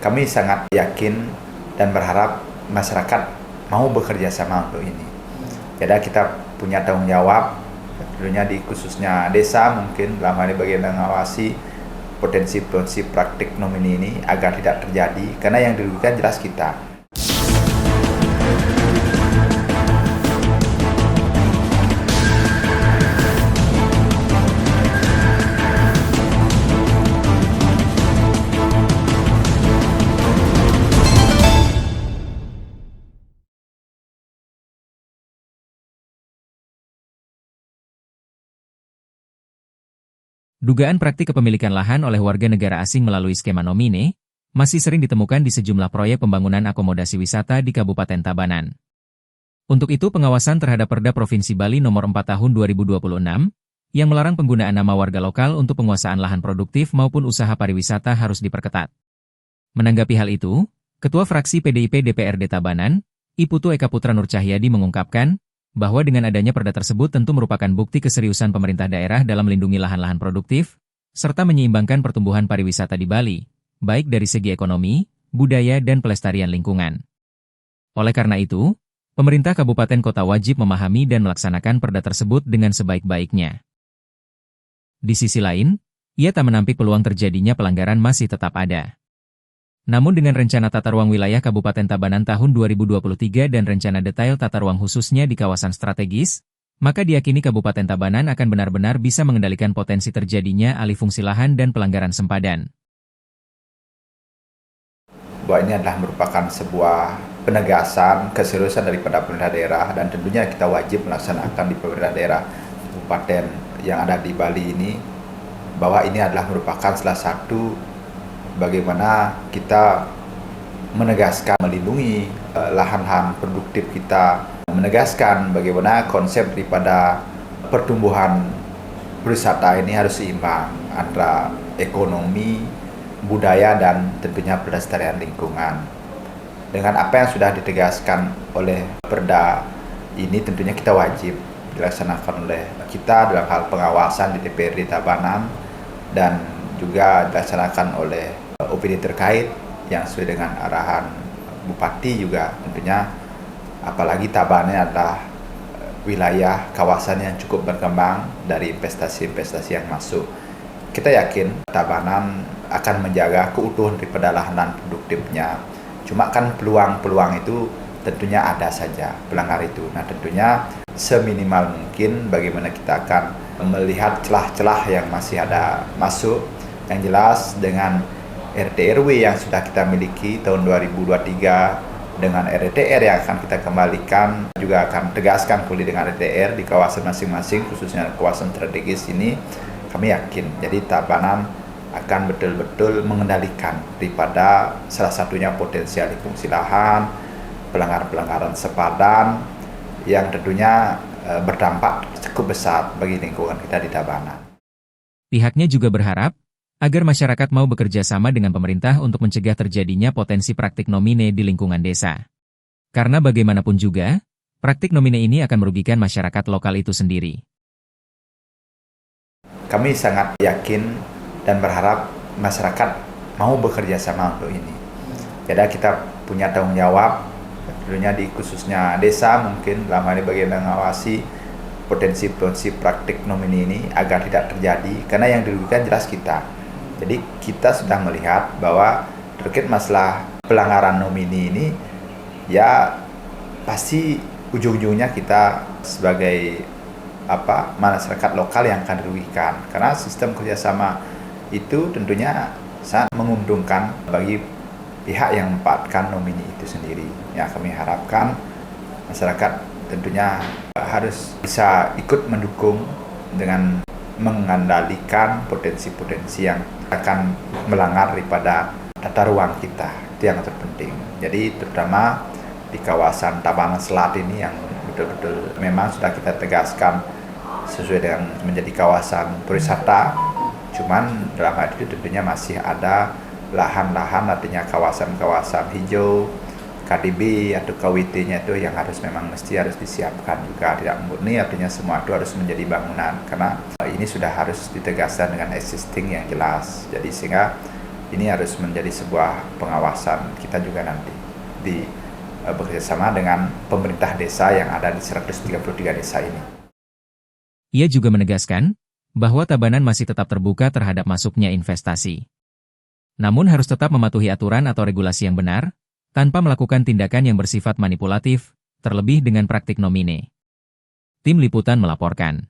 Kami sangat yakin dan berharap masyarakat mau bekerja sama untuk ini. Jadi kita punya tanggung jawab, tentunya di khususnya desa mungkin dalam hal ini bagian mengawasi potensi-potensi praktik nomini ini agar tidak terjadi, karena yang dirugikan jelas kita. Dugaan praktik kepemilikan lahan oleh warga negara asing melalui skema nomine masih sering ditemukan di sejumlah proyek pembangunan akomodasi wisata di Kabupaten Tabanan. Untuk itu, pengawasan terhadap Perda Provinsi Bali Nomor 4 Tahun 2026 yang melarang penggunaan nama warga lokal untuk penguasaan lahan produktif maupun usaha pariwisata harus diperketat. Menanggapi hal itu, Ketua Fraksi PDIP DPRD Tabanan, Iputu Eka Putra Nur Cahyadi mengungkapkan bahwa dengan adanya perda tersebut tentu merupakan bukti keseriusan pemerintah daerah dalam melindungi lahan-lahan produktif, serta menyeimbangkan pertumbuhan pariwisata di Bali, baik dari segi ekonomi, budaya, dan pelestarian lingkungan. Oleh karena itu, pemerintah kabupaten kota wajib memahami dan melaksanakan perda tersebut dengan sebaik-baiknya. Di sisi lain, ia tak menampik peluang terjadinya pelanggaran masih tetap ada. Namun dengan rencana tata ruang wilayah Kabupaten Tabanan tahun 2023 dan rencana detail tata ruang khususnya di kawasan strategis, maka diyakini Kabupaten Tabanan akan benar-benar bisa mengendalikan potensi terjadinya alih fungsi lahan dan pelanggaran sempadan. Bahwa ini adalah merupakan sebuah penegasan keseriusan daripada pemerintah daerah, dan tentunya kita wajib melaksanakan di pemerintah daerah kabupaten yang ada di Bali ini, bahwa ini adalah merupakan salah satu bagaimana kita menegaskan, melindungi lahan-lahan produktif kita, menegaskan bagaimana konsep daripada pertumbuhan wisata ini harus seimbang antara ekonomi, budaya, dan tentunya pelestarian lingkungan. Dengan apa yang sudah ditegaskan oleh Perda ini, tentunya kita wajib dilaksanakan oleh kita dalam hal pengawasan di DPRD Tabanan, dan juga dilaksanakan oleh OPD terkait yang sesuai dengan arahan Bupati juga tentunya, apalagi Tabanan adalah wilayah kawasan yang cukup berkembang dari investasi-investasi yang masuk. Kita yakin Tabanan akan menjaga keutuhan daripada lahan produktifnya. Cuma kan peluang-peluang itu tentunya ada saja, pelanggar itu. Nah tentunya seminimal mungkin bagaimana kita akan melihat celah-celah yang masih ada masuk. Yang jelas dengan RT/RW yang sudah kita miliki tahun 2023 dengan RTR yang akan kita kembalikan, juga akan tegaskan pulih dengan RTR di kawasan masing-masing, khususnya kawasan strategis ini, kami yakin. Jadi Tabanan akan betul-betul mengendalikan daripada salah satunya potensi alih fungsi lahan, pelanggaran-pelanggaran sepadan yang tentunya berdampak cukup besar bagi lingkungan kita di Tabanan. Pihaknya juga berharap agar masyarakat mau bekerja sama dengan pemerintah untuk mencegah terjadinya potensi praktik nomine di lingkungan desa. Karena bagaimanapun juga, praktik nomine ini akan merugikan masyarakat lokal itu sendiri. Kami sangat yakin dan berharap masyarakat mau bekerja sama untuk ini. Jadi kita punya tanggung jawab, tentunya di khususnya desa mungkin dalam hal ini bagian mengawasi potensi-potensi praktik nomine ini agar tidak terjadi, karena yang dirugikan jelas kita. Jadi kita sudah melihat bahwa terkait masalah pelanggaran nomini ini, ya pasti ujung-ujungnya kita sebagai masyarakat lokal yang akan dirugikan, karena sistem kerjasama itu tentunya sangat menguntungkan bagi pihak yang memanfaatkan nomini itu sendiri. Yang kami harapkan masyarakat tentunya harus bisa ikut mendukung dengan mengendalikan potensi-potensi yang akan melanggar daripada tata ruang kita. Itu yang terpenting. Jadi terutama di kawasan Tabanan Selat ini yang betul-betul memang sudah kita tegaskan sesuai dengan menjadi kawasan perwisata. Cuman dalam hal itu tentunya masih ada lahan-lahan, artinya kawasan-kawasan hijau, KDB atau KWT-nya itu yang memang harus disiapkan juga, tidak murni artinya semua itu harus menjadi bangunan, karena ini sudah harus ditegaskan dengan existing yang jelas. Jadi sehingga Ini harus menjadi sebuah pengawasan kita juga nanti di bekerjasama dengan pemerintah desa yang ada di 133 desa ini. Ia juga menegaskan bahwa Tabanan masih tetap terbuka terhadap masuknya investasi. Namun harus tetap mematuhi aturan atau regulasi yang benar, tanpa melakukan tindakan yang bersifat manipulatif, terlebih dengan praktik nomine. Tim Liputan melaporkan.